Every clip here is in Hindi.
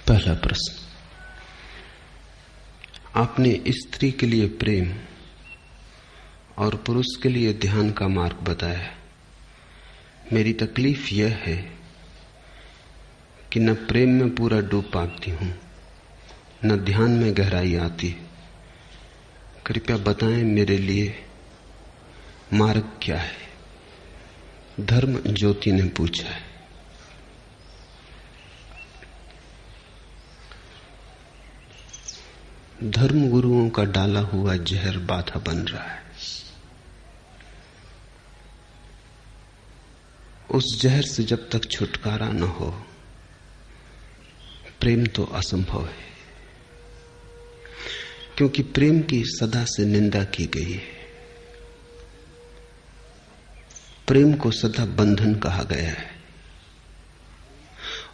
पहला प्रश्न, आपने स्त्री के लिए प्रेम और पुरुष के लिए ध्यान का मार्ग बताया। मेरी तकलीफ यह है कि न प्रेम में पूरा डूब पाती हूं, न ध्यान में गहराई आती। कृपया बताएं मेरे लिए मार्ग क्या है। धर्म ज्योति ने पूछा है। धर्म गुरुओं का डाला हुआ जहर बाधा बन रहा है। उस जहर से जब तक छुटकारा न हो, प्रेम तो असंभव है, क्योंकि प्रेम की सदा से निंदा की गई है। प्रेम को सदा बंधन कहा गया है,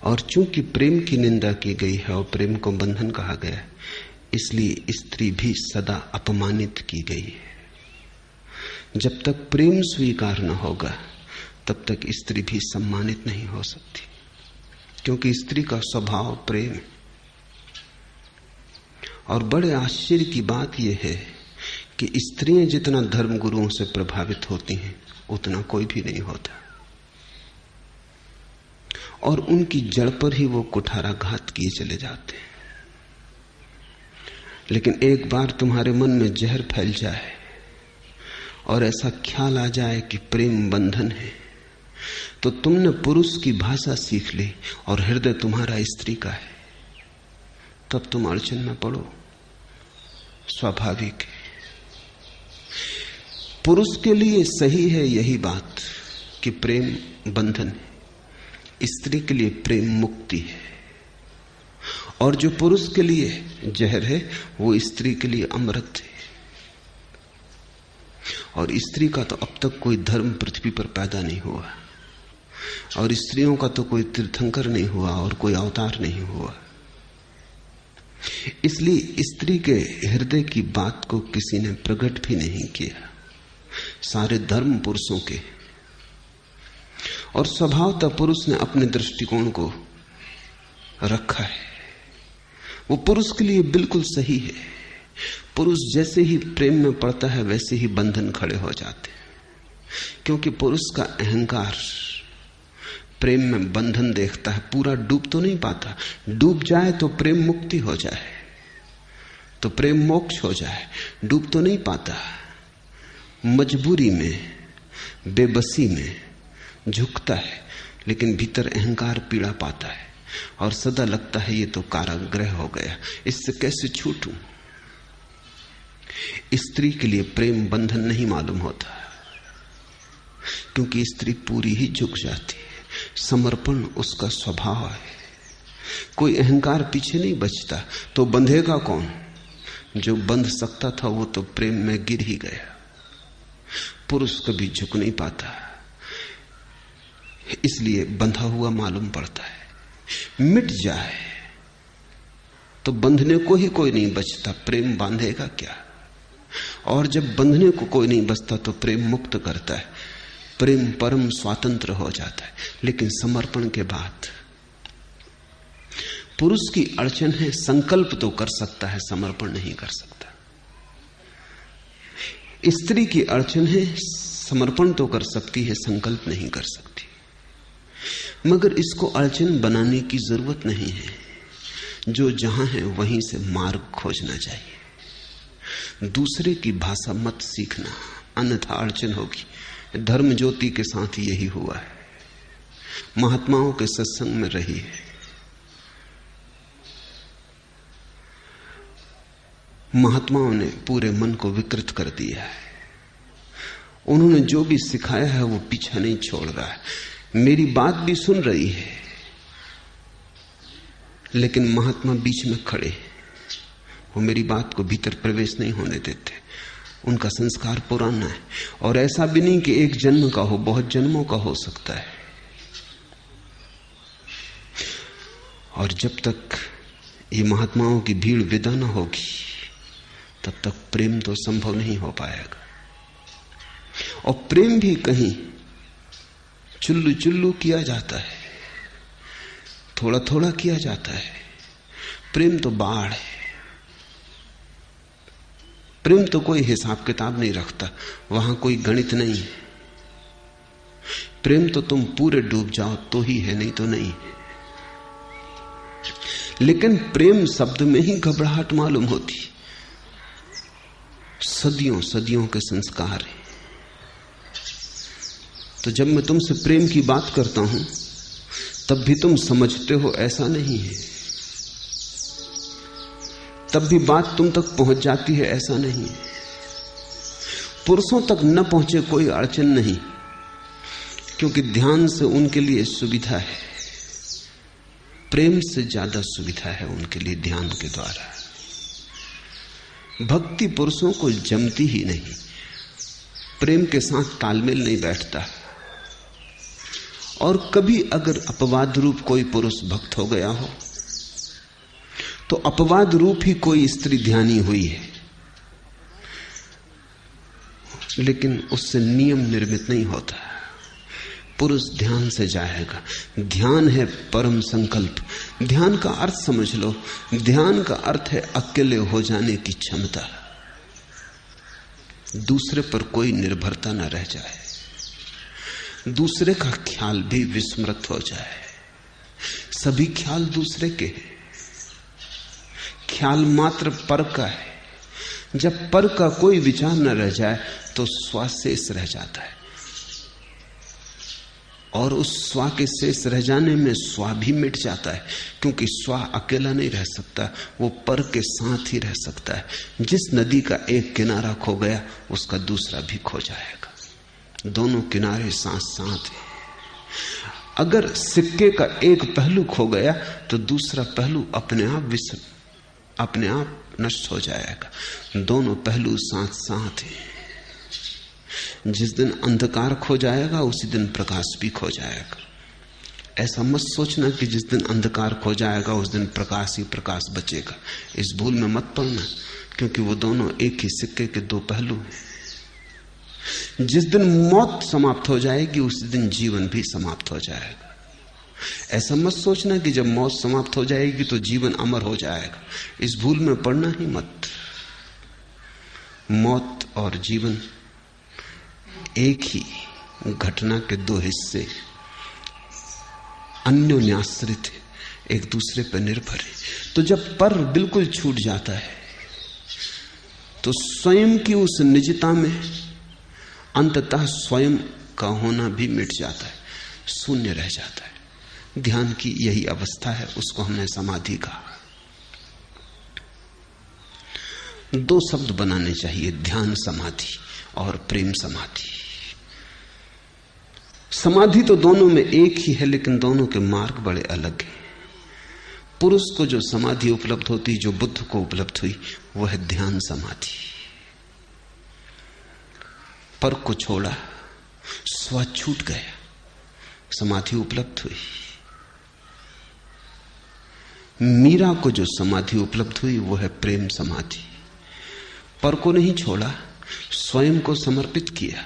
और चूंकि प्रेम की निंदा की गई है और प्रेम को बंधन कहा गया है, इसलिए स्त्री भी सदा अपमानित की गई है। जब तक प्रेम स्वीकार न होगा तब तक स्त्री भी सम्मानित नहीं हो सकती, क्योंकि स्त्री का स्वभाव प्रेम है। और बड़े आश्चर्य की बात यह है कि स्त्रियां जितना धर्म गुरुओं से प्रभावित होती हैं उतना कोई भी नहीं होता, और उनकी जड़ पर ही वो कुठाराघात किए चले जाते हैं। लेकिन एक बार तुम्हारे मन में जहर फैल जाए और ऐसा ख्याल आ जाए कि प्रेम बंधन है, तो तुमने पुरुष की भाषा सीख ली और हृदय तुम्हारा स्त्री का है, तब तुम अड़चन में पड़ो। स्वाभाविक है। पुरुष के लिए सही है यही बात कि प्रेम बंधन है, स्त्री के लिए प्रेम मुक्ति है। और जो पुरुष के लिए जहर है वो स्त्री के लिए अमृत है। और स्त्री का तो अब तक कोई धर्म पृथ्वी पर पैदा नहीं हुआ, और स्त्रियों का तो कोई तीर्थंकर नहीं हुआ और कोई अवतार नहीं हुआ। इसलिए स्त्री के हृदय की बात को किसी ने प्रकट भी नहीं किया, सारे धर्म पुरुषों के। और स्वभावतः पुरुष ने अपने दृष्टिकोण को रखा है, वो पुरुष के लिए बिल्कुल सही है। पुरुष जैसे ही प्रेम में पड़ता है वैसे ही बंधन खड़े हो जाते हैं, क्योंकि पुरुष का अहंकार प्रेम में बंधन देखता है। पूरा डूब तो नहीं पाता, डूब जाए तो प्रेम मुक्ति हो जाए, तो प्रेम मोक्ष हो जाए। डूब तो नहीं पाता, मजबूरी में बेबसी में झुकता है, लेकिन भीतर अहंकार पीड़ा पाता है और सदा लगता है ये तो कारागृह हो गया, इससे कैसे छूटूं। स्त्री के लिए प्रेम बंधन नहीं मालूम होता, क्योंकि स्त्री पूरी ही झुक जाती है। समर्पण उसका स्वभाव है। कोई अहंकार पीछे नहीं बचता, तो बंधेगा कौन? जो बंध सकता था वो तो प्रेम में गिर ही गया। पुरुष कभी झुक नहीं पाता, इसलिए बंधा हुआ मालूम पड़ता है। मिट जाए तो बंधने को ही कोई नहीं बचता, प्रेम बांधेगा क्या? और जब बंधने को कोई नहीं बचता तो प्रेम मुक्त करता है, प्रेम परम स्वतंत्र हो जाता है। लेकिन समर्पण के बाद पुरुष की अड़चन है, संकल्प तो कर सकता है, समर्पण नहीं कर सकता। स्त्री की अड़चन है, समर्पण तो कर सकती है, संकल्प नहीं कर सकती। मगर इसको अड़चन बनाने की जरूरत नहीं है, जो जहां है वहीं से मार्ग खोजना चाहिए। दूसरे की भाषा मत सीखना, अन्यथा अड़चन होगी। धर्म ज्योति के साथ यही हुआ है। महात्माओं के सत्संग में रही है, महात्माओं ने पूरे मन को विकृत कर दिया है। उन्होंने जो भी सिखाया है वो पीछा नहीं छोड़ रहा है। मेरी बात भी सुन रही है, लेकिन महात्मा बीच में खड़े, वो मेरी बात को भीतर प्रवेश नहीं होने देते। उनका संस्कार पुराना है, और ऐसा भी नहीं कि एक जन्म का हो, बहुत जन्मों का हो सकता है। और जब तक ये महात्माओं की भीड़ विदा न होगी तब तक प्रेम तो संभव नहीं हो पाएगा। और प्रेम भी कहीं चुल्लू चुल्लू किया जाता है, थोड़ा थोड़ा किया जाता है, प्रेम तो बाढ़ है। प्रेम तो कोई हिसाब किताब नहीं रखता, वहां कोई गणित नहीं है। प्रेम तो तुम पूरे डूब जाओ तो ही है, नहीं तो नहीं है। लेकिन प्रेम शब्द में ही घबराहट मालूम होती। सदियों सदियों के संस्कार हैं। तो जब मैं तुमसे प्रेम की बात करता हूं तब भी तुम समझते हो ऐसा नहीं है, तब भी बात तुम तक पहुंच जाती है ऐसा नहीं है। पुरुषों तक न पहुंचे कोई अड़चन नहीं, क्योंकि ध्यान से उनके लिए सुविधा है। प्रेम से ज्यादा सुविधा है उनके लिए ध्यान के द्वारा। भक्ति पुरुषों को जमती ही नहीं, प्रेम के साथ तालमेल नहीं बैठता। और कभी अगर अपवाद रूप कोई पुरुष भक्त हो गया हो तो अपवाद रूप ही कोई स्त्री ध्यानी हुई है, लेकिन उससे नियम निर्मित नहीं होता। पुरुष ध्यान से जाएगा। ध्यान है परम संकल्प। ध्यान का अर्थ समझ लो, ध्यान का अर्थ है अकेले हो जाने की क्षमता, दूसरे पर कोई निर्भरता न रह जाए, दूसरे का ख्याल भी विस्मृत हो जाए। सभी ख्याल दूसरे के हैं, ख्याल मात्र पर का है। जब पर का कोई विचार न रह जाए तो स्व शेष रह जाता है, और उस स्व के शेष रह जाने में स्व भी मिट जाता है, क्योंकि स्व अकेला नहीं रह सकता, वो पर के साथ ही रह सकता है। जिस नदी का एक किनारा खो गया उसका दूसरा भी खो जाएगा, दोनों किनारे साथ साथ हैं। अगर सिक्के का एक पहलू खो गया तो दूसरा पहलू अपने आप नष्ट हो जाएगा। दोनों पहलू साथ साथ हैं। जिस दिन अंधकार खो जाएगा उसी दिन प्रकाश भी खो जाएगा। ऐसा मत सोचना कि जिस दिन अंधकार खो जाएगा उस दिन प्रकाश ही प्रकाश बचेगा। इस भूल में मत पड़ना, क्योंकि वो दोनों एक ही सिक्के के दो पहलू हैं। जिस दिन मौत समाप्त हो जाएगी उसी दिन जीवन भी समाप्त हो जाएगा। ऐसा मत सोचना कि जब मौत समाप्त हो जाएगी तो जीवन अमर हो जाएगा। इस भूल में पड़ना ही मत। मौत और जीवन एक ही घटना के दो हिस्से, अन्योन्याश्रित है, एक दूसरे पर निर्भर है। तो जब पर बिल्कुल छूट जाता है तो स्वयं की उस निजता में अंततः स्वयं का होना भी मिट जाता है, शून्य रह जाता है। ध्यान की यही अवस्था है, उसको हमने समाधि कहा। दो शब्द बनाने चाहिए, ध्यान समाधि और प्रेम समाधि। समाधि तो दोनों में एक ही है, लेकिन दोनों के मार्ग बड़े अलग हैं। पुरुष को जो समाधि उपलब्ध होती, जो बुद्ध को उपलब्ध हुई, वो है ध्यान समाधि। पर को छोड़ा, स्व छूट गया, समाधि उपलब्ध हुई। मीरा को जो समाधि उपलब्ध हुई वो है प्रेम समाधि। पर को नहीं छोड़ा, स्वयं को समर्पित किया,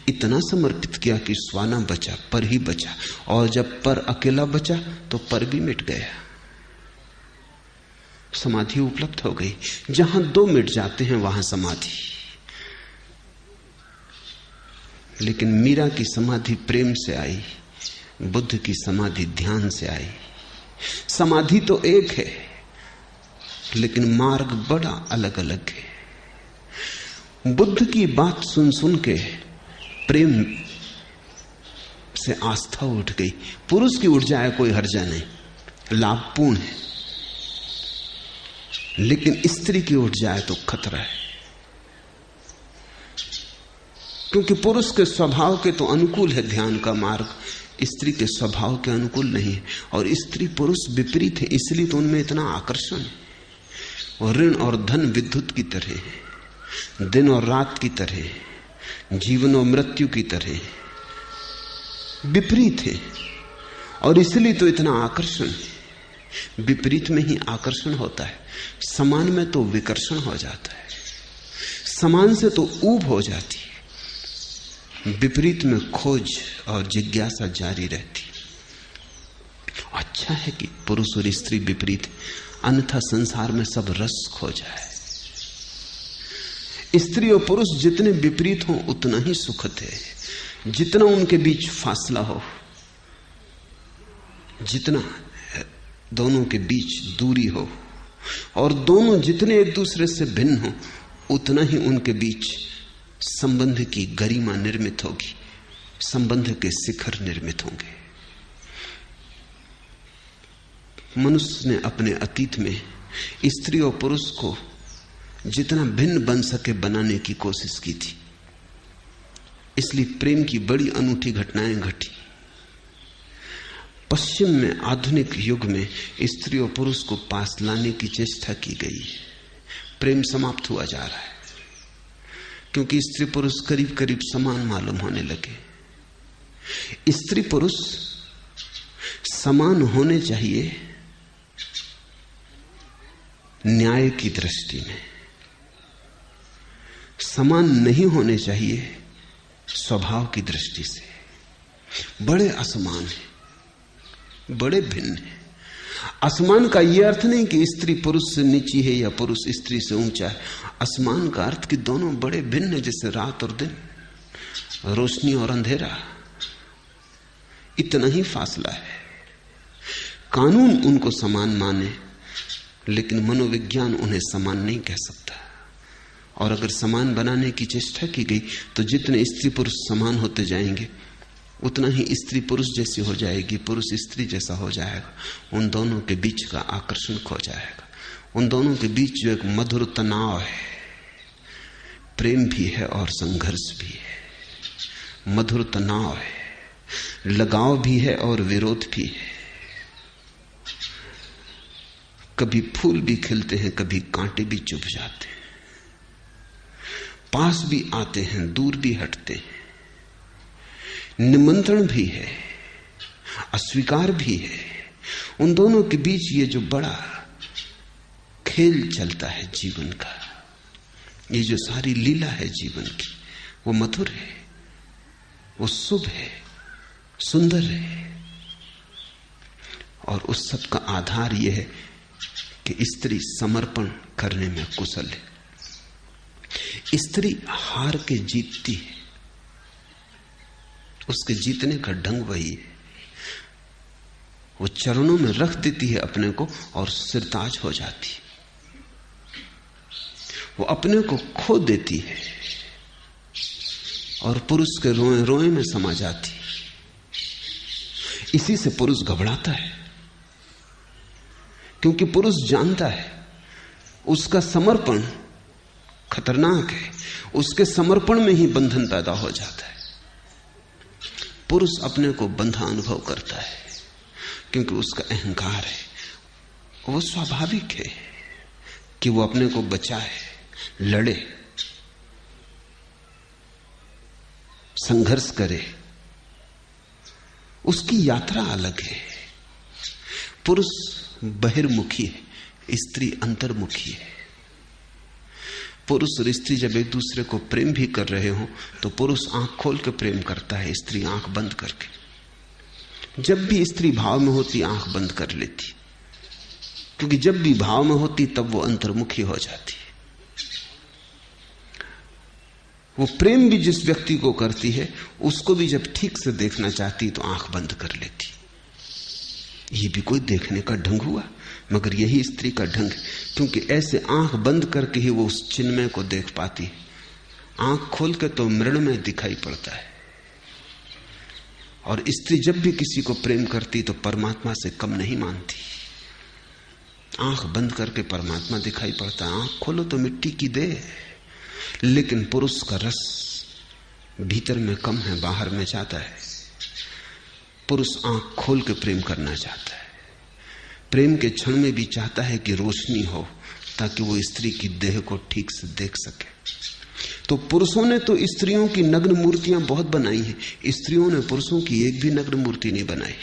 इतना समर्पित किया कि स्व न बचा, पर ही बचा। और जब पर अकेला बचा तो पर भी मिट गया, समाधि उपलब्ध हो गई। जहां दो मिट जाते हैं वहां समाधि। लेकिन मीरा की समाधि प्रेम से आई, बुद्ध की समाधि ध्यान से आई। समाधि तो एक है, लेकिन मार्ग बड़ा अलग अलग है। बुद्ध की बात सुन सुन के प्रेम से आस्था उठ गई। पुरुष की उठ जाए कोई हर्जा नहीं, लाभपूर्ण है, लेकिन स्त्री की उठ जाए तो खतरा है, क्योंकि पुरुष के स्वभाव के तो अनुकूल है ध्यान का मार्ग, स्त्री के स्वभाव के अनुकूल नहीं है। और स्त्री पुरुष विपरीत है, इसलिए तो उनमें इतना आकर्षण है। और ऋण और धन विद्युत की तरह है, दिन और रात की तरह, जीवन और मृत्यु की तरह विपरीत है। और इसलिए तो इतना आकर्षण है। विपरीत में ही आकर्षण होता है, समान में तो विकर्षण हो जाता है, समान से तो ऊब हो जाती है, विपरीत में खोज और जिज्ञासा जारी रहती। अच्छा है कि पुरुष और स्त्री विपरीत, अन्यथा संसार में सब रस खो जाए। स्त्री और पुरुष जितने विपरीत हों उतना ही सुखद है। जितना उनके बीच फासला हो, जितना दोनों के बीच दूरी हो, और दोनों जितने एक दूसरे से भिन्न हो, उतना ही उनके बीच संबंध की गरिमा निर्मित होगी, संबंध के शिखर निर्मित होंगे। मनुष्य ने अपने अतीत में स्त्री और पुरुष को जितना भिन्न बन सके बनाने की कोशिश की थी, इसलिए प्रेम की बड़ी अनूठी घटनाएं घटी। पश्चिम में आधुनिक युग में स्त्री और पुरुष को पास लाने की चेष्टा की गई। प्रेम समाप्त हुआ जा रहा है, क्योंकि स्त्री पुरुष करीब करीब समान मालूम होने लगे। स्त्री पुरुष समान होने चाहिए न्याय की दृष्टि में, समान नहीं होने चाहिए स्वभाव की दृष्टि से। बड़े असमान है, बड़े भिन्न है। असमान का यह अर्थ नहीं कि स्त्री पुरुष से नीची है या पुरुष स्त्री से ऊंचा है। असमान का अर्थ कि दोनों बड़े भिन्न है, जैसे रात और दिन, रोशनी और अंधेरा, इतना ही फासला है। कानून उनको समान माने, लेकिन मनोविज्ञान उन्हें समान नहीं कह सकता। और अगर समान बनाने की चेष्टा की गई तो जितने स्त्री पुरुष समान होते जाएंगे उतना ही स्त्री पुरुष जैसी हो जाएगी, पुरुष स्त्री जैसा हो जाएगा। उन दोनों के बीच का आकर्षण खो जाएगा। उन दोनों के बीच जो एक मधुर तनाव है, प्रेम भी है और संघर्ष भी है। मधुर तनाव है, लगाव भी है और विरोध भी है। कभी फूल भी खिलते हैं, कभी कांटे भी चुभ जाते हैं, पास भी आते हैं, दूर भी हटते हैं, निमंत्रण भी है, अस्वीकार भी है। उन दोनों के बीच ये जो बड़ा खेल चलता है जीवन का, ये जो सारी लीला है जीवन की, वो मधुर है, वो शुभ है, सुंदर है। और उस सब का आधार यह है कि स्त्री समर्पण करने में कुशल है। स्त्री हार के जीतती है, उसके जीतने का ढंग वही है। वो चरणों में रख देती है अपने को और सिरताज हो जाती है। वो अपने को खो देती है और पुरुष के रोए रोए में समा जाती है। इसी से पुरुष घबराता है, क्योंकि पुरुष जानता है उसका समर्पण खतरनाक है। उसके समर्पण में ही बंधन पैदा हो जाता है। पुरुष अपने को बंधा अनुभव करता है क्योंकि उसका अहंकार है। वो स्वाभाविक है कि वो अपने को बचाए, लड़े, संघर्ष करे। उसकी यात्रा अलग है। पुरुष बहिर्मुखी है, स्त्री अंतर्मुखी है। पुरुष और स्त्री जब एक दूसरे को प्रेम भी कर रहे हो तो पुरुष आंख खोल के प्रेम करता है, स्त्री आंख बंद करके। जब भी स्त्री भाव में होती आंख बंद कर लेती, क्योंकि जब भी भाव में होती तब वो अंतर्मुखी हो जाती। वो प्रेम भी जिस व्यक्ति को करती है उसको भी जब ठीक से देखना चाहती तो आंख बंद कर लेती। ये भी कोई देखने का ढंग हुआ, मगर यही स्त्री का ढंग है, क्योंकि ऐसे आंख बंद करके ही वो उस चिन्मय को देख पाती है। आंख खोल के तो मृण्मय दिखाई पड़ता है। और स्त्री जब भी किसी को प्रेम करती तो परमात्मा से कम नहीं मानती। आंख बंद करके परमात्मा दिखाई पड़ता है, आंख खोलो तो मिट्टी की देह। लेकिन पुरुष का रस भीतर में कम है, बाहर में जाता है। पुरुष आंख खोल के प्रेम करना चाहता है। प्रेम के क्षण में भी चाहता है कि रोशनी हो, ताकि वो स्त्री की देह को ठीक से देख सके। तो पुरुषों ने तो स्त्रियों की नग्न मूर्तियां बहुत बनाई हैं, स्त्रियों ने पुरुषों की एक भी नग्न मूर्ति नहीं बनाई।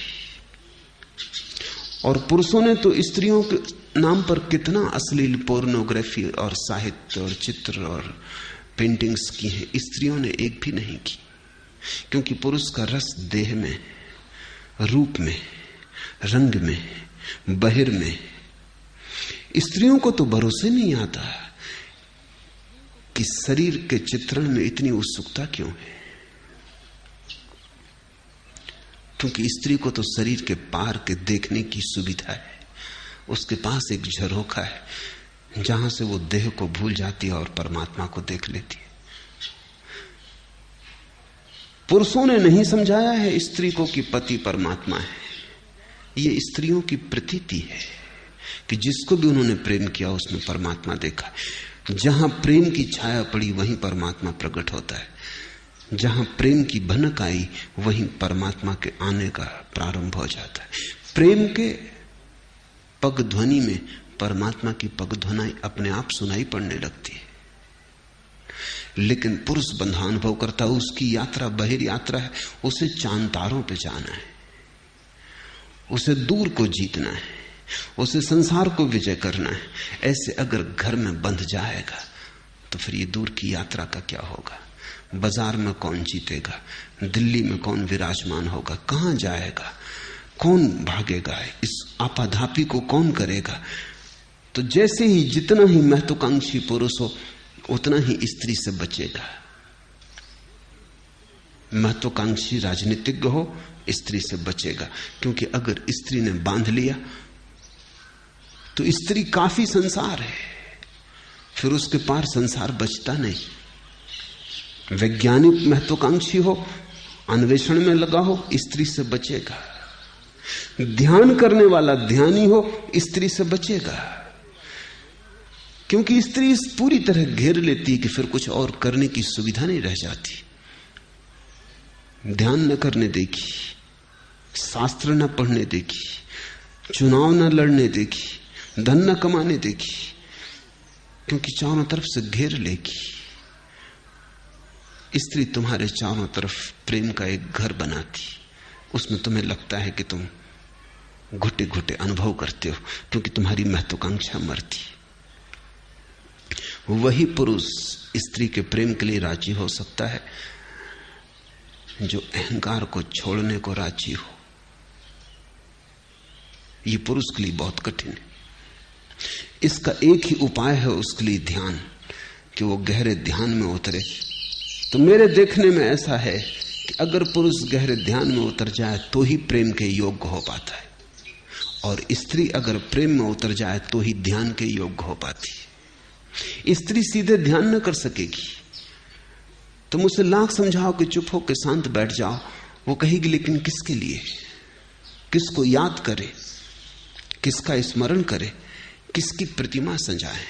और पुरुषों ने तो स्त्रियों के नाम पर कितना अश्लील पोर्नोग्राफी और साहित्य और चित्र और पेंटिंग्स की हैं, स्त्रियों ने एक भी नहीं की। क्योंकि पुरुष का रस देह में, रूप में, रंग में, बहिर में। स्त्रियों को तो भरोसे नहीं आता कि शरीर के चित्रण में इतनी उत्सुकता क्यों है, क्योंकि स्त्री को तो शरीर के पार के देखने की सुविधा है। उसके पास एक झरोखा है जहां से वो देह को भूल जाती है और परमात्मा को देख लेती है। पुरुषों ने नहीं समझाया है स्त्री को कि पति परमात्मा है। ये स्त्रियों की प्रतीति है कि जिसको भी उन्होंने प्रेम किया उसमें परमात्मा देखा। जहां प्रेम की छाया पड़ी वहीं परमात्मा प्रकट होता है। जहां प्रेम की भनक आई वहीं परमात्मा के आने का प्रारंभ हो जाता है। प्रेम के पग ध्वनि में परमात्मा की पग ध्वनि अपने आप सुनाई पड़ने लगती है। लेकिन पुरुष बंधा अनुभव करता है, उसकी यात्रा बहिर यात्रा है, उसे चांद तारों पे जाना है, उसे दूर को जीतना है, उसे संसार को विजय करना है। ऐसे अगर घर में बंध जाएगा तो फिर ये दूर की यात्रा का क्या होगा? बाजार में कौन जीतेगा? दिल्ली में कौन विराजमान होगा? कहां जाएगा? कौन भागेगा? इस आपाधापी को कौन करेगा? तो जैसे ही जितना ही महत्वाकांक्षी पुरुष हो उतना ही स्त्री से बचेगा। महत्वाकांक्षी राजनीतिज्ञ हो स्त्री से बचेगा, क्योंकि अगर स्त्री ने बांध लिया तो स्त्री काफी संसार है, फिर उसके पार संसार बचता नहीं। वैज्ञानिक महत्वाकांक्षी हो, अन्वेषण में लगा हो, स्त्री से बचेगा। ध्यान करने वाला ध्यानी हो, स्त्री से बचेगा, क्योंकि स्त्री इस पूरी तरह घेर लेती है कि फिर कुछ और करने की सुविधा नहीं रह जाती। ध्यान न करने देगी, शास्त्र न पढ़ने देगी, चुनाव न लड़ने देगी, धन न कमाने देगी, क्योंकि चारों तरफ से घेर लेगी। स्त्री तुम्हारे चारों तरफ प्रेम का एक घर बनाती, उसमें तुम्हें लगता है कि तुम घुटे घुटे अनुभव करते हो, क्योंकि तुम्हारी महत्वाकांक्षा मरती। वही पुरुष स्त्री के प्रेम के लिए राजी हो सकता है जो अहंकार को छोड़ने को राजी हो। यह पुरुष के लिए बहुत कठिन है। इसका एक ही उपाय है उसके लिए, ध्यान, कि वो गहरे ध्यान में उतरे। तो मेरे देखने में ऐसा है कि अगर पुरुष गहरे ध्यान में उतर जाए तो ही प्रेम के योग्य हो पाता है, और स्त्री अगर प्रेम में उतर जाए तो ही ध्यान के योग्य हो पाती है। स्त्री सीधे ध्यान न कर सकेगी। तुम उसे लाख समझाओ कि चुप हो के शांत बैठ जाओ, वो कहेगी लेकिन किसके लिए? किसको याद करे? किसका स्मरण करे? किसकी प्रतिमा सजाए?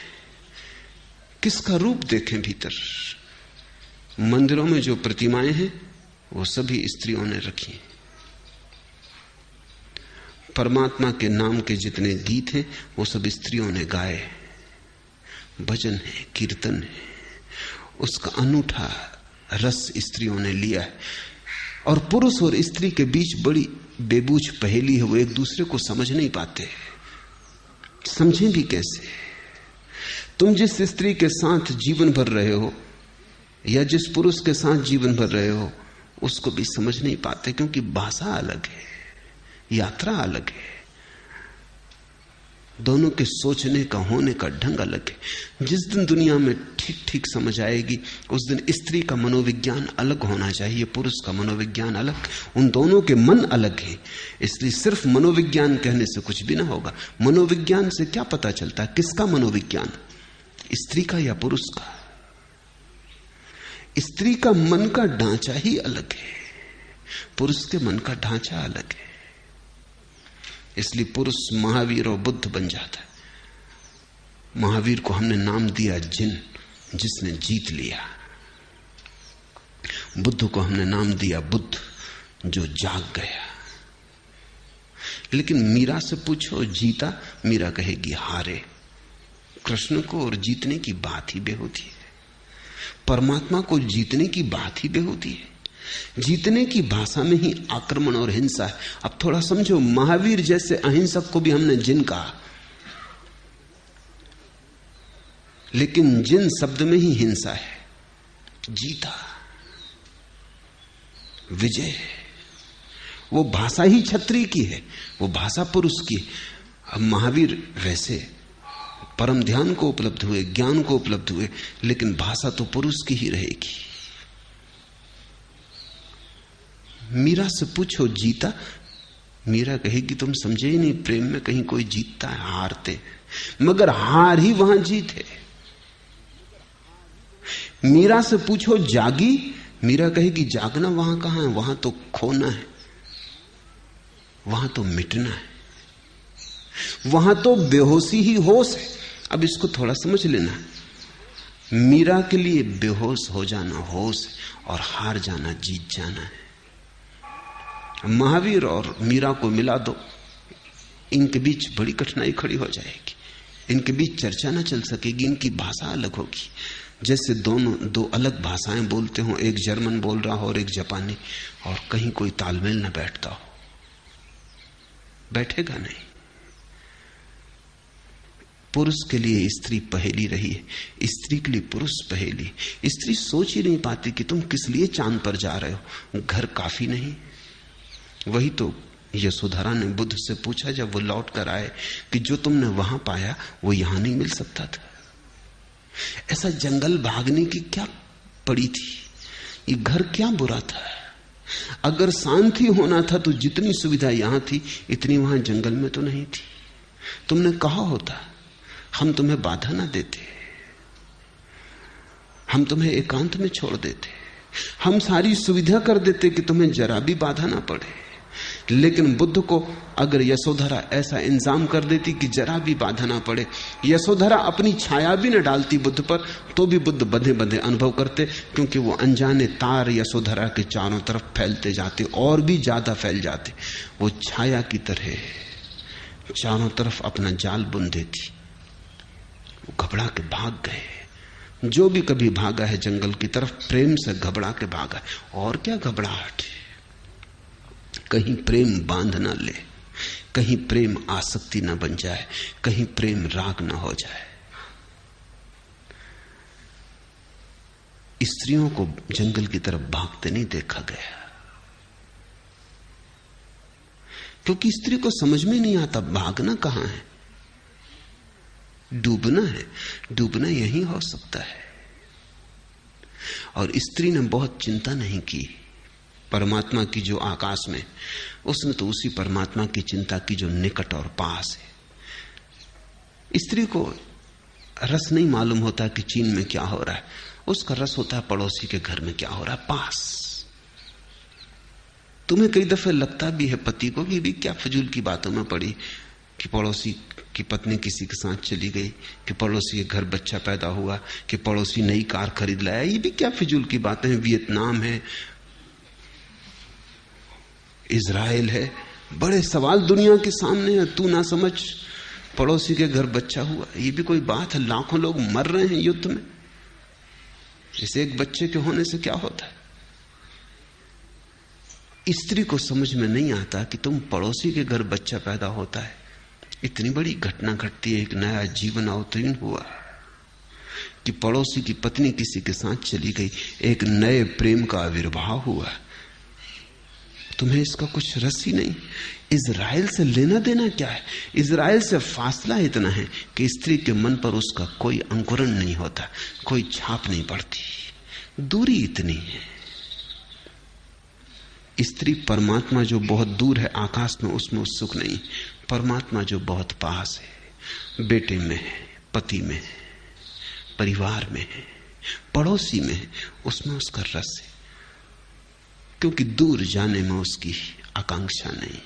किसका रूप देखें भीतर? मंदिरों में जो प्रतिमाएं हैं वो सभी स्त्रियों ने रखी। परमात्मा के नाम के जितने गीत हैं वो सब स्त्रियों ने गाए। भजन है, कीर्तन है, उसका अनूठा रस स्त्रियों ने लिया है। और पुरुष और स्त्री के बीच बड़ी बेबूझ पहेली है, वो एक दूसरे को समझ नहीं पाते। समझें भी कैसे? तुम जिस स्त्री के साथ जीवन भर रहे हो या जिस पुरुष के साथ जीवन भर रहे हो उसको भी समझ नहीं पाते, क्योंकि भाषा अलग है, यात्रा अलग है, दोनों के सोचने का, होने का ढंग अलग है। जिस दिन दुनिया में ठीक ठीक समझ आएगी उस दिन स्त्री का मनोविज्ञान अलग होना चाहिए, पुरुष का मनोविज्ञान अलग। उन दोनों के मन अलग है, इसलिए सिर्फ मनोविज्ञान कहने से कुछ भी ना होगा। मनोविज्ञान से क्या पता चलता है? किसका मनोविज्ञान, स्त्री का या पुरुष का? स्त्री का मन का ढांचा ही अलग है, पुरुष के मन का ढांचा अलग है। इसलिए पुरुष महावीर और बुद्ध बन जाता है। महावीर को हमने नाम दिया जिन, जिसने जीत लिया। बुद्ध को हमने नाम दिया बुद्ध, जो जाग गया। लेकिन मीरा से पूछो जीता, मीरा कहेगी हारे। कृष्ण को और जीतने की बात ही बेहोती है, परमात्मा को जीतने की बात ही बेहोती है। जीतने की भाषा में ही आक्रमण और हिंसा है। अब थोड़ा समझो, महावीर जैसे अहिंसक को भी हमने जिन कहा, लेकिन जिन शब्द में ही हिंसा है। जीता, विजय। वो भाषा ही क्षत्रिय की है, वो भाषा पुरुष की। अब महावीर वैसे परम ध्यान को उपलब्ध हुए, ज्ञान को उपलब्ध हुए, लेकिन भाषा तो पुरुष की ही रहेगी। मीरा से पूछो जीता, मीरा कहेगी तुम समझे ही नहीं, प्रेम में कहीं कोई जीतता है, हारते, मगर हार ही वहां जीत है। मीरा से पूछो जागी, मीरा कहेगी जागना वहां कहां है, वहां तो खोना है, वहां तो मिटना है, वहां तो बेहोशी ही होश है। अब इसको थोड़ा समझ लेना, मीरा के लिए बेहोश हो जाना होश है और हार जाना जीत जाना है। महावीर और मीरा को मिला दो, इनके बीच बड़ी कठिनाई खड़ी हो जाएगी, इनके बीच चर्चा ना चल सकेगी, इनकी भाषा अलग होगी। जैसे दोनों दो अलग भाषाएं बोलते हो, एक जर्मन बोल रहा हो और एक जापानी, और कहीं कोई तालमेल ना बैठता हो, बैठेगा नहीं। पुरुष के लिए स्त्री पहेली रही है, स्त्री के लिए पुरुष पहेली। स्त्री सोच ही नहीं पाती कि तुम किस लिए चांद पर जा रहे हो, घर काफी नहीं। वही तो यशोधरा ने बुद्ध से पूछा जब वो लौट कर आए कि जो तुमने वहां पाया वो यहां नहीं मिल सकता था। ऐसा जंगल भागने की क्या पड़ी थी, ये घर क्या बुरा था। अगर शांति होना था तो जितनी सुविधा यहां थी इतनी वहां जंगल में तो नहीं थी। तुमने कहा होता हम तुम्हें बाधा ना देते, हम तुम्हें एकांत में छोड़ देते, हम सारी सुविधा कर देते कि तुम्हें जरा भी बाधा ना पड़े। लेकिन बुद्ध को अगर यशोधरा ऐसा इंतजाम कर देती कि जरा भी बाधा ना पड़े, यशोधरा अपनी छाया भी न डालती बुद्ध पर, तो भी बुद्ध बंधे बंधे अनुभव करते, क्योंकि वो अनजाने तार यशोधरा के चारों तरफ फैलते जाते और भी ज्यादा फैल जाते। वो छाया की तरह चारों तरफ अपना जाल बुन देती। वो घबरा के भाग गए। जो भी कभी भागा है जंगल की तरफ प्रेम से घबरा के भागा है। और क्या घबराहट, कहीं प्रेम बांध ना ले, कहीं प्रेम आसक्ति ना बन जाए, कहीं प्रेम राग ना हो जाए। स्त्रियों को जंगल की तरफ भागते नहीं देखा गया, क्योंकि स्त्री को समझ में नहीं आता भागना कहां है, डूबना है। डूबना यही हो सकता है। और स्त्री ने बहुत चिंता नहीं की परमात्मा की जो आकाश में, उसने तो उसी परमात्मा की चिंता की जो निकट और पास है। स्त्री को रस नहीं मालूम होता कि चीन में क्या हो रहा है, उसका रस होता है पड़ोसी के घर में क्या हो रहा है, पास। तुम्हें कई दफे लगता भी है पति को कि भी क्या फजूल की बातों में पड़ी कि पड़ोसी की पत्नी किसी के साथ चली गई, कि पड़ोसी के घर बच्चा पैदा हुआ, कि पड़ोसी नई कार खरीद लाया, ये भी क्या फिजूल की बातें हैं। वियतनाम है, इजराइल है, बड़े सवाल दुनिया के सामने है। तू ना समझ, पड़ोसी के घर बच्चा हुआ, ये भी कोई बात है। लाखों लोग मर रहे हैं युद्ध में, इसे एक बच्चे के होने से क्या होता है। स्त्री को समझ में नहीं आता कि तुम पड़ोसी के घर बच्चा पैदा होता है, इतनी बड़ी घटना घटती है, एक नया जीवन अवतीर्ण हुआ, कि पड़ोसी की पत्नी किसी के साथ चली गई, एक नए प्रेम का आविर्भाव हुआ। तुम्हें इसका कुछ रस ही नहीं। इजराइल से लेना देना क्या है, इजराइल से फासला इतना है कि स्त्री के मन पर उसका कोई अंकुरण नहीं होता, कोई छाप नहीं पड़ती, दूरी इतनी है। स्त्री परमात्मा जो बहुत दूर है आकाश में, उसमें सुख नहीं। परमात्मा जो बहुत पास है, बेटे में है, पति में है, परिवार में है, पड़ोसी में है, उसमें उसका रस है, क्योंकि दूर जाने में उसकी आकांक्षा नहीं है,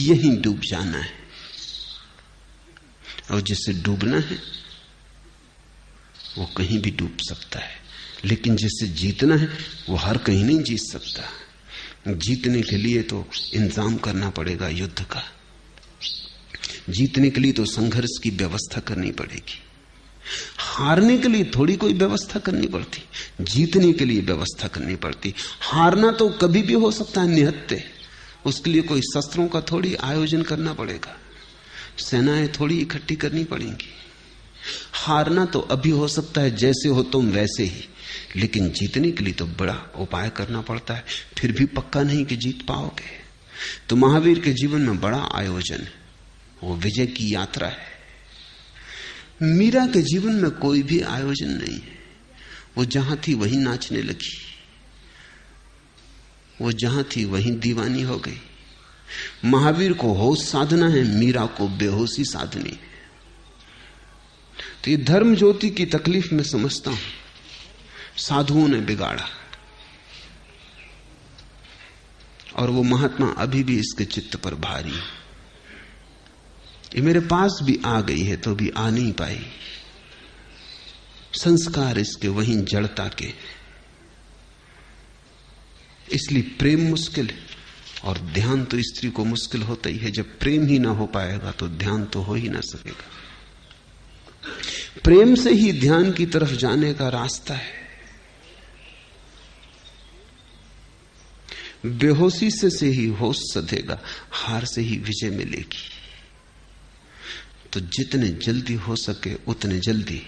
यहीं डूब जाना है। और जिसे डूबना है वो कहीं भी डूब सकता है, लेकिन जिसे जीतना है वो हर कहीं नहीं जीत सकता। जीतने के लिए तो इंतजाम करना पड़ेगा युद्ध का, जीतने के लिए तो संघर्ष की व्यवस्था करनी पड़ेगी। हारने के लिए थोड़ी कोई व्यवस्था करनी पड़ती, जीतने के लिए व्यवस्था करनी पड़ती। हारना तो कभी भी हो सकता है निहत्ते, उसके लिए कोई शस्त्रों का थोड़ी आयोजन करना पड़ेगा, सेनाएं थोड़ी इकट्ठी करनी पड़ेंगी। हारना तो अभी हो सकता है, जैसे हो तुम वैसे ही, लेकिन जीतने के लिए तो बड़ा उपाय करना पड़ता है, फिर भी पक्का नहीं कि जीत पाओगे। तो महावीर के जीवन में बड़ा आयोजन है, वो विजय की यात्रा है। मीरा के जीवन में कोई भी आयोजन नहीं है, वो जहां थी वहीं नाचने लगी, वो जहां थी वहीं दीवानी हो गई। महावीर को होश साधना है, मीरा को बेहोशी साधनी है। तो ये धर्म ज्योति की तकलीफ में समझता हूं, साधुओं ने बिगाड़ा, और वो महात्मा अभी भी इसके चित्त पर भारी है। ये मेरे पास भी आ गई है तो भी आ नहीं पाई, संस्कार इसके वहीं जड़ता के। इसलिए प्रेम मुश्किल है, और ध्यान तो स्त्री को मुश्किल होता ही है। जब प्रेम ही ना हो पाएगा तो ध्यान तो हो ही ना सकेगा। प्रेम से ही ध्यान की तरफ जाने का रास्ता है। बेहोशी से ही होश सधेगा, हार से ही विजय मिलेगी। तो जितने जल्दी हो सके उतने जल्दी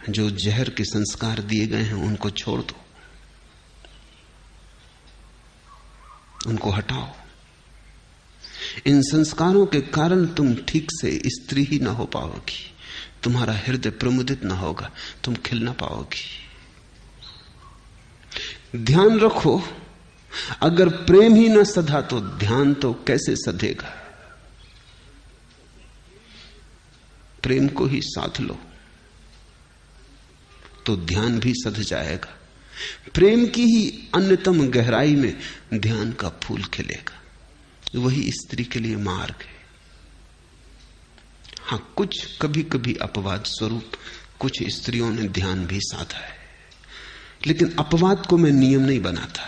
जो जहर के संस्कार दिए गए हैं उनको छोड़ दो, उनको हटाओ। इन संस्कारों के कारण तुम ठीक से स्त्री ही ना हो पाओगी, तुम्हारा हृदय प्रमुदित ना होगा, तुम खिल ना पाओगी। ध्यान रखो, अगर प्रेम ही ना सधा तो ध्यान तो कैसे सधेगा। प्रेम को ही साध लो तो ध्यान भी सध जाएगा। प्रेम की ही अन्यतम गहराई में ध्यान का फूल खिलेगा। वही स्त्री के लिए मार्ग है। हां, कुछ कभी कभी अपवाद स्वरूप कुछ स्त्रियों ने ध्यान भी साधा है, लेकिन अपवाद को मैं नियम नहीं बनाता।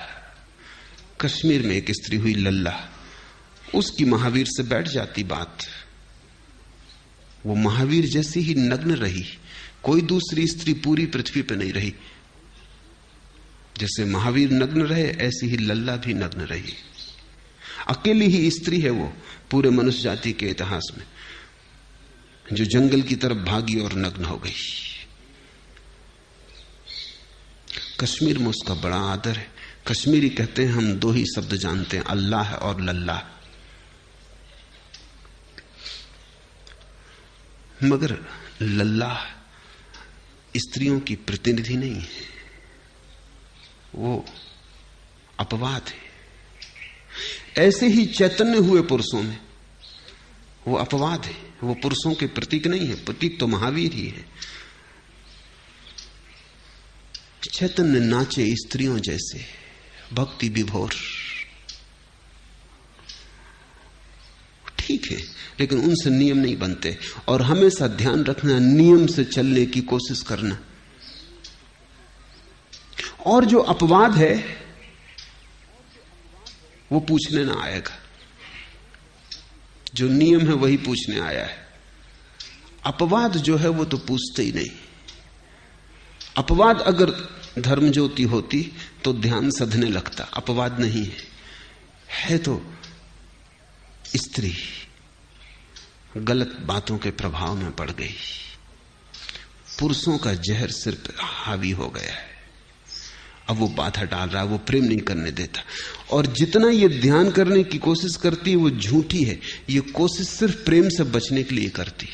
कश्मीर में एक स्त्री हुई लल्ला, उसकी महावीर से बैठ जाती बात। वो महावीर जैसी ही नग्न रही, कोई दूसरी स्त्री पूरी पृथ्वी पर नहीं रही। जैसे महावीर नग्न रहे ऐसी ही लल्ला भी नग्न रही। अकेली ही स्त्री है वो पूरे मनुष्य जाति के इतिहास में जो जंगल की तरफ भागी और नग्न हो गई। कश्मीर में उसका बड़ा आदर है। कश्मीरी कहते हैं हम दो ही शब्द जानते हैं, अल्लाह और लल्ला। मगर लल्ला स्त्रियों की प्रतिनिधि नहीं है, वो अपवाद है। ऐसे ही चैतन्य हुए पुरुषों में वो अपवाद है, वो पुरुषों के प्रतीक नहीं है। प्रतीक तो महावीर ही है। चैतन्य नाचे स्त्रियों जैसे, भक्ति विभोर, ठीक है, लेकिन उनसे नियम नहीं बनते। और हमेशा ध्यान रखना, नियम से चलने की कोशिश करना। और जो अपवाद है वो पूछने ना आएगा, जो नियम है वही पूछने आया है। अपवाद जो है वो तो पूछते ही नहीं। अपवाद अगर धर्म ज्योति होती तो ध्यान सधने लगता। अपवाद नहीं है तो स्त्री गलत बातों के प्रभाव में पड़ गई, पुरुषों का जहर सिर पर हावी हो गया है। अब वो बाधा डाल रहा है, वो प्रेम नहीं करने देता। और जितना ये ध्यान करने की कोशिश करती है वो झूठी है। ये कोशिश सिर्फ प्रेम से बचने के लिए करती।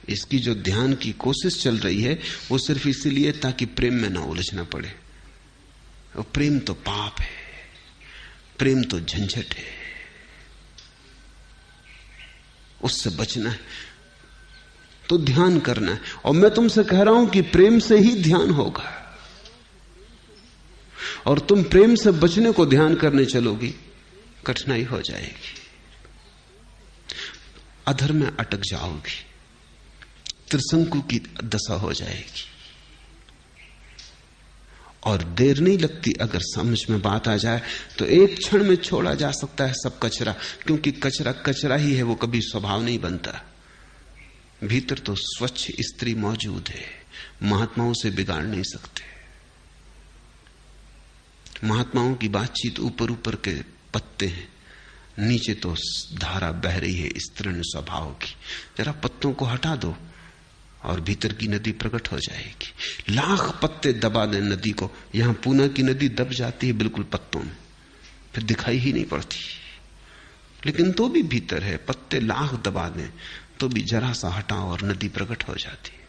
इसकी जो ध्यान की कोशिश चल रही है वो सिर्फ इसीलिए ताकि प्रेम में ना उलझना पड़े। और प्रेम तो पाप है, प्रेम तो झंझट है, उससे बचना है तो ध्यान करना है। और मैं तुमसे कह रहा हूं कि प्रेम से ही ध्यान होगा। और तुम प्रेम से बचने को ध्यान करने चलोगी, कठिनाई हो जाएगी, अधर में अटक जाओगी, त्रिशंकु की दशा हो जाएगी। और देर नहीं लगती, अगर समझ में बात आ जाए तो एक क्षण में छोड़ा जा सकता है सब कचरा। क्योंकि कचरा कचरा ही है, वो कभी स्वभाव नहीं बनता। भीतर तो स्वच्छ स्त्री मौजूद है, महात्माओं से बिगाड़ नहीं सकते। महात्माओं की बातचीत ऊपर ऊपर के पत्ते हैं, नीचे तो धारा बह रही है इस तृण स्वभाव की। जरा पत्तों को हटा दो और भीतर की नदी प्रकट हो जाएगी। लाख पत्ते दबा दें नदी को, यहां पूना की नदी दब जाती है बिल्कुल पत्तों में, फिर दिखाई ही नहीं पड़ती। लेकिन तो भी भीतर है, पत्ते लाख दबा दें तो भी जरा सा हटाओ और नदी प्रकट हो जाती है।